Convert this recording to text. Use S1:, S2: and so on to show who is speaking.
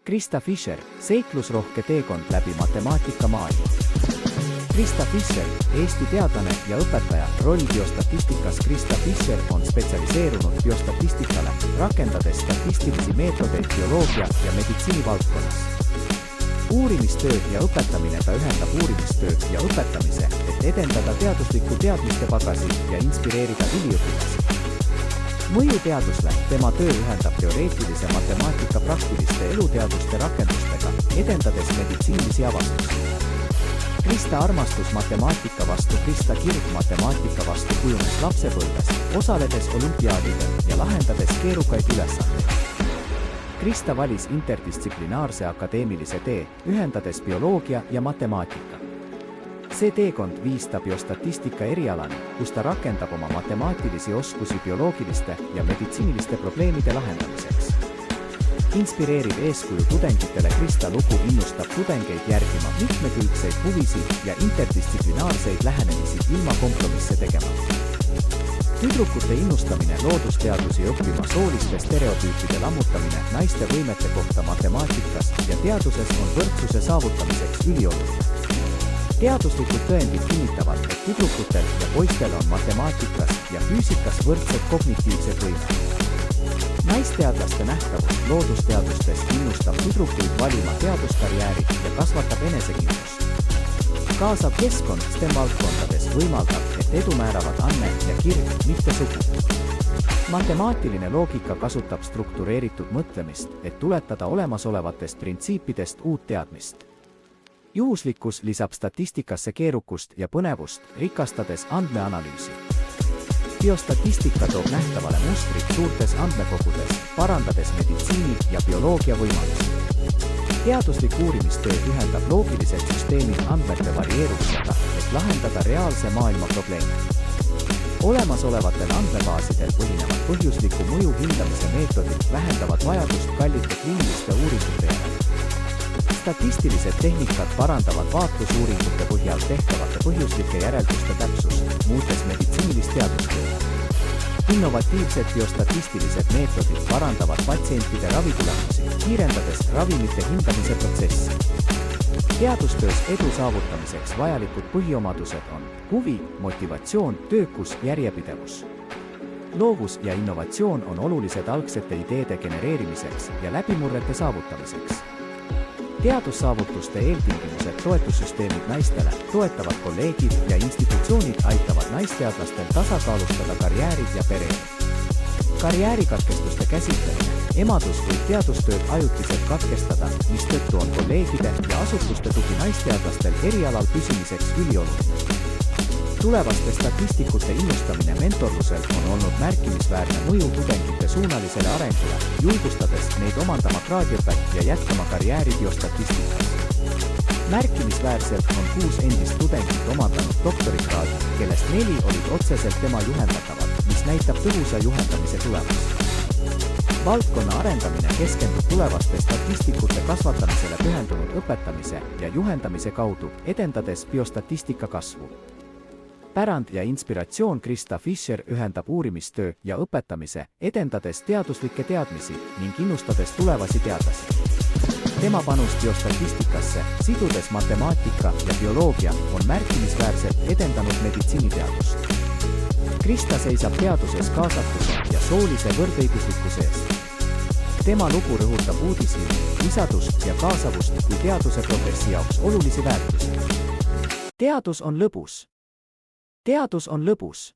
S1: Krista Fischer, seiklusrohke teekond läbi matemaatika maailma. Krista Fischer, Eesti teadlane ja õpetaja, roll biostatistikas. Krista Fischer on spetsialiseerunud biostatistikale, rakendades statistilisi meetodeid bioloogia ja meditsiini valdkonnas. Uurimistöö ja õpetamine. Ta ühendab uurimistöö ja õpetamise, et edendada teaduslikku teadmiste pagasi ja inspireerida üliõpilasi. Mõju teadusle. Tema töö ühendab teoreetilise matemaatika praktiliste eluteaduste rakendustega, edendades meditsiinilisi avastusi. Krista armastus matemaatika vastu. Krista kirg matemaatika vastu kujunes lapsepõlves, osaledes olümpiaadidel ja lahendades keerukaid ülesandeid. Krista valis interdistsiplinaarse akadeemilise tee, ühendades bioloogia ja matemaatika. See teekond viis ta biostatistika erialani, kus ta rakendab oma matemaatilisi oskusi bioloogiliste ja meditsiiniliste probleemide lahendamiseks. Inspireeriv eeskuju tudengitele. Krista lugu innustab tudengeid järgima mitmekülgseid huvisid ja interdistsiplinaarseid lähenemisi ilma kompromisse tegemata. Tüdrukute innustamine. Loodusteadusi õppima. Sooliste stereotüüpide lammutamine. Naiste võimete kohta matemaatikas ja teaduses on võrdsuse saavutamiseks ülioluline. Teaduslikud tõendid kinnitavad, et tüdrukutel ja poistel on matemaatikas ja füüsikas võrdsed kognitiivsed võimed. Naisteadlaste nähtavus. Loodusteadustes innustab tüdrukuid valima teaduskarjääri ja kasvatab enesekindlust. Kaasav keskkond STEM-valdkondades võimaldab, et edu määravad anne ja kirg, mitte sugu. Matemaatiline loogika kasutab struktureeritud mõtlemist, et tuletada olemasolevatest printsiipidest uut teadmist. Juhuslikkus lisab statistikasse keerukust ja põnevust, rikastades andmeanalüüsi. Biostatistika toob nähtavale mustrid suurtes andmekogudes, parandades meditsiini ja bioloogia võimalusi. Teaduslik uurimistöö ühendab loogilised süsteemid andmete varieeruvusega, et lahendada reaalse maailma probleeme. Olemasolevatel andmebaasidel põhinevad põhjusliku mõju hindamise meetodid vähendavad vajadust kallite kliiniliste uuringute järele. Statistilised tehnikad parandavad vaatlusuuringute põhjal tehtavate põhjuslike järelduste täpsust, muutes meditsiinilist teadustööd. Innovatiivsed biostatistilised meetodid parandavad patsientide ravitulemusi, kiirendades ravimite hindamise protsessi. Teadustöös edu saavutamiseks vajalikud põhiomadused on huvi, motivatsioon, töökus, järjepidevus. Loovus ja innovatsioon on olulised algsete ideede genereerimiseks ja läbimurrete saavutamiseks. Teadussaavutuste eeltingimused. Toetussüsteemid naistele. Toetavad kolleegid ja institutsioonid aitavad naisteadlastel tasakaalustada karjäärid ja pereelu. Karjäärikatkestuste käsitlemine. Emadus võib teadustööd ajutiselt katkestada, mistõttu on kolleegide ja asutuste tugi naisteadlastel erialal püsimiseks ülioluline. Tulevaste statistikute innustamine mentorlusel on olnud märkimisväärne mõju tudengite suunalisele arengule, julgustades neid omandama kraadiõpet ja jätkama karjääri biostatistikas. Märkimisväärselt on 6 endist tudengit omandanud doktorikraadi, kellest 4 olid otseselt tema juhendatavad, mis näitab tõhusa juhendamise tulemust. Valdkonna arendamine keskendub tulevaste statistikute kasvatamisele pühendunud õpetamise ja juhendamise kaudu, edendades biostatistika kasvu. Pärand ja inspiratsioon. Krista Fischer ühendab uurimistöö ja õpetamise, edendades teaduslikke teadmisi ning innustades tulevasi teadlasi. Tema panus biostatistikasse, sidudes matemaatika ja bioloogia, on märkimisväärselt edendanud meditsiiniteadust. Krista seisab teaduses kaasatuse ja soolise võrdõiguslikkuse eest. Tema lugu rõhutab uudishimu, lisadust ja kaasavust kui teaduse progressi jaoks olulisi väärtusi. Teadus on lõbus. Teadus on lõbus.